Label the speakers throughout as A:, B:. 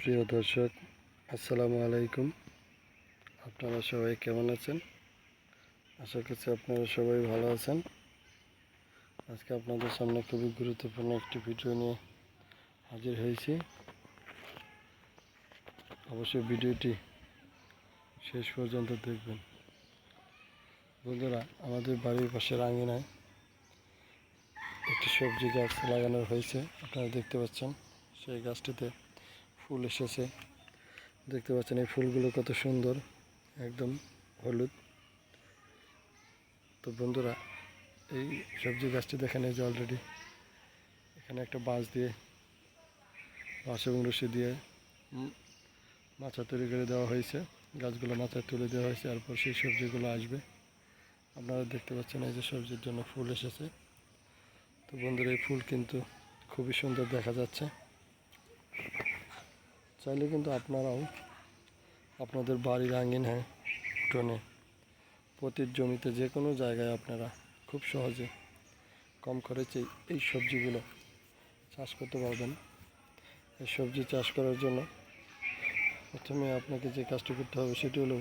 A: প্রিয় দর্শক, আসসালামু আলাইকুম। আপনারা সবাই কেমন আছেন? আশা করছি আপনারা সবাই ভালো আছেন। আজকে আপনাদের সামনে খুবই গুরুত্বপূর্ণ একটি ভিডিও নিয়ে হাজির হয়েছি। অবশ্যই ভিডিওটি শেষ পর্যন্ত দেখবেন। বন্ধুরা, আমাদের বাড়ির পাশের আঙিনায় একটি সবজি গাছ লাগানো হয়েছে। আপনারা দেখতে পাচ্ছেন সেই গাছটিতে ফুল এসেছে। দেখতে পাচ্ছেন এই ফুলগুলো কত সুন্দর, একদম হলুদ। তো বন্ধুরা, এই সবজি গাছটি দেখেন, এই যে অলরেডি এখানে একটা বাঁশ এবং রশি দিয়ে মাচা তৈরি করে দেওয়া হয়েছে। গাছগুলো মাচায় তুলে দেওয়া হয়েছে, এরপর সেই সবজিগুলো আসবে। আপনারা দেখতে পাচ্ছেন এই যে সবজির জন্য ফুল এসেছে। তো বন্ধুরা, এই ফুল কিন্তু খুবই সুন্দর দেখা যাচ্ছে। চাইলে কিন্তু আপনারাও আপনাদের বাড়ির আঙিনায়, উঠোনে, প্রতির জমিতে, যে কোনো জায়গায় আপনারা খুব সহজে কম খরচে এই সবজিগুলো চাষ করতে পারবেন। এই সবজি চাষ করার জন্য প্রথমে আপনাকে যে কাজটি করতে হবে সেটি হলো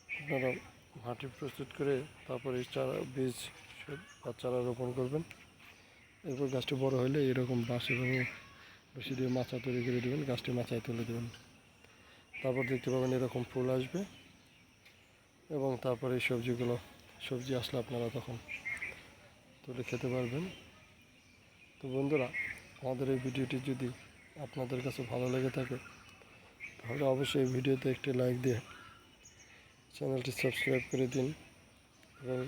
A: আপনারা মাটি প্রস্তুত করে তারপরে বীজ বা চারা রোপণ করবেন। এরপর গাছটি বড় হলে এরকম বাঁশ এবং রশি দিয়ে মাচা তৈরি করে দেবেন, গাছটি মাচায় তুলে দেবেন। তারপর দেখতে পাবেন এরকম ফুল আসবে এবং তারপরে এই সবজি আসলে আপনারা তখন তুলে খেতে পারবেন। তো বন্ধুরা, আমাদের এই ভিডিওটি যদি আপনাদের কাছে ভালো লেগে থাকে তাহলে অবশ্যই এই ভিডিওতে একটি লাইক দিয়ে চ্যানেলটি সাবস্ক্রাইব করে দিন এবং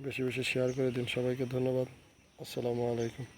A: বেশি বেশি শেয়ার করে দিন। সবাইকে ধন্যবাদ। আসসালামু আলাইকুম।